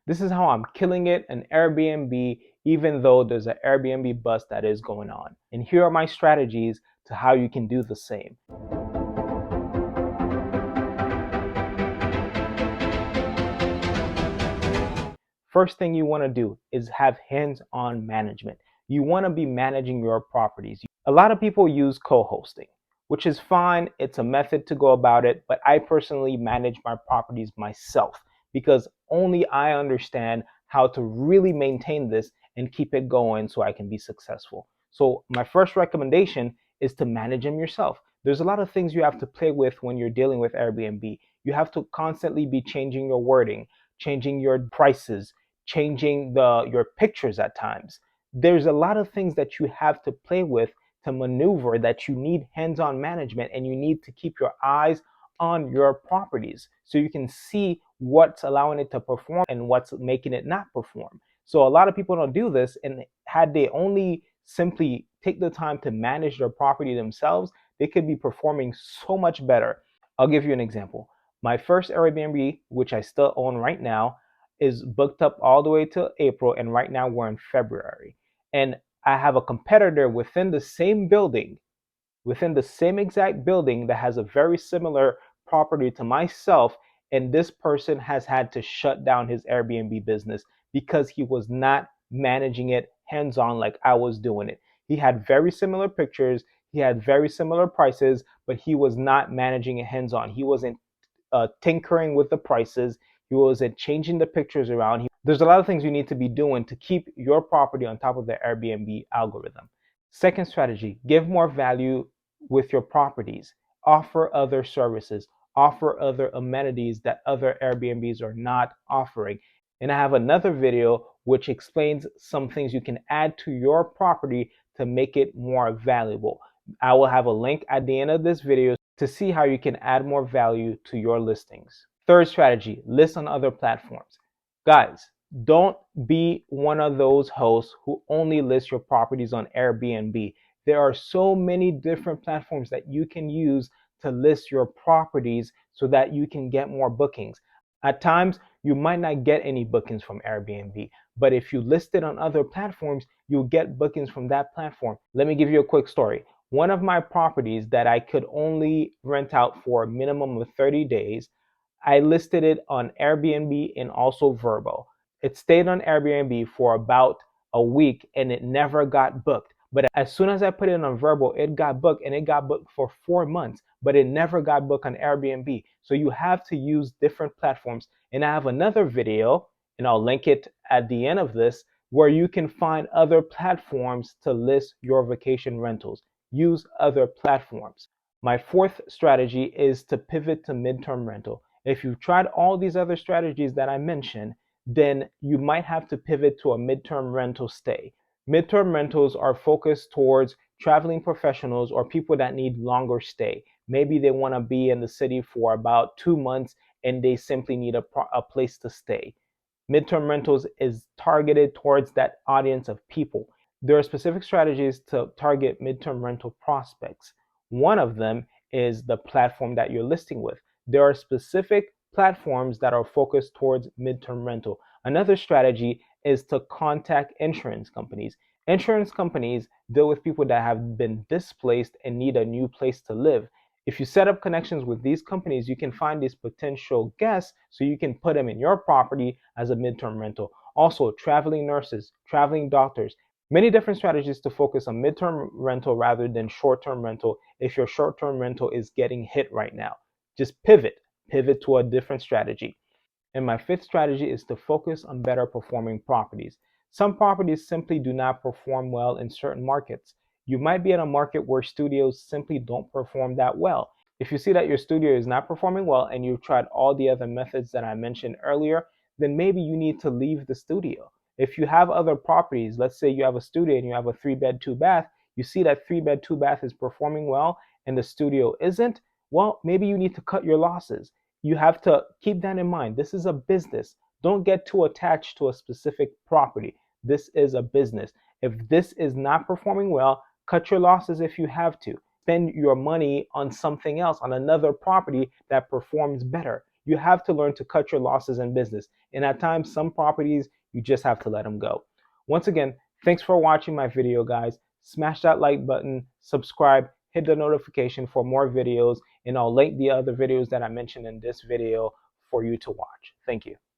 This is how I'm killing it in Airbnb, even though there's an Airbnb bust that is going on. And here are my strategies to how you can do the same. First thing you want to do is have hands-on management. You want to be managing your properties. A lot of people use co-hosting, which is fine. It's a method to go about it, but I personally manage my properties myself because only I understand how to really maintain this and keep it going so I can be successful. So my first recommendation is to manage them yourself. There's a lot of things you have to play with when you're dealing with Airbnb. You have to constantly be changing your wording, changing your prices, changing your pictures at times. There's a lot of things that you have to play with to maneuver that you need hands-on management, and you need to keep your eyes on your properties so you can see what's allowing it to perform and what's making it not perform. So a lot of people don't do this, and had they only simply take the time to manage their property themselves, they could be performing so much better. I'll give you an example. My first Airbnb, which I still own right now, is booked up all the way to April, and right now we're in February. And I have a competitor within the same exact building that has a very similar property to myself, and this person has had to shut down his Airbnb business because he was not managing it hands on like I was doing it. He had very similar pictures, he had very similar prices, but he was not managing it hands on. He wasn't tinkering with the prices. He wasn't changing the pictures around. There's a lot of things you need to be doing to keep your property on top of the Airbnb algorithm. Second strategy, give more value with your properties. Offer other services, offer other amenities that other Airbnbs are not offering. And I have another video which explains some things you can add to your property to make it more valuable. I will have a link at the end of this video to see how you can add more value to your listings. Third strategy, list on other platforms. Guys, don't be one of those hosts who only list your properties on Airbnb. There are so many different platforms that you can use to list your properties so that you can get more bookings. At times, you might not get any bookings from Airbnb, but if you list it on other platforms, you'll get bookings from that platform. Let me give you a quick story. One of my properties that I could only rent out for a minimum of 30 days, I listed it on Airbnb and also Vrbo. It stayed on Airbnb for about a week and it never got booked. But as soon as I put it on Vrbo, it got booked, and it got booked for 4 months, but it never got booked on Airbnb. So you have to use different platforms. And I have another video, and I'll link it at the end of this, where you can find other platforms to list your vacation rentals. Use other platforms. My fourth strategy is to pivot to midterm rental. If you've tried all these other strategies that I mentioned, then you might have to pivot to a midterm rental stay. Midterm rentals are focused towards traveling professionals or people that need longer stay. Maybe they want to be in the city for about 2 months and they simply need a place to stay. Midterm rentals is targeted towards that audience of people. There are specific strategies to target midterm rental prospects. One of them is the platform that you're listing with. There are specific platforms that are focused towards midterm rental. Another strategy is to contact insurance companies. Insurance companies deal with people that have been displaced and need a new place to live. If you set up connections with these companies, you can find these potential guests so you can put them in your property as a midterm rental. Also, traveling nurses, traveling doctors, many different strategies to focus on midterm rental rather than short-term rental if your short-term rental is getting hit right now. Just pivot to a different strategy. And my fifth strategy is to focus on better performing properties. Some properties simply do not perform well in certain markets. You might be in a market where studios simply don't perform that well. If you see that your studio is not performing well and you've tried all the other methods that I mentioned earlier, then maybe you need to leave the studio. If you have other properties, let's say you have a studio and you have a 3-bed, 2-bath, you see that 3-bed, 2-bath is performing well and the studio isn't, well, maybe you need to cut your losses. You have to keep that in mind. This is a business. Don't get too attached to a specific property. This is a business. If this is not performing well, cut your losses if you have to. Spend your money on something else, on another property that performs better. You have to learn to cut your losses in business. And at times, some properties, you just have to let them go. Once again, thanks for watching my video, guys. Smash that like button, subscribe, hit the notification for more videos, and I'll link the other videos that I mentioned in this video for you to watch. Thank you.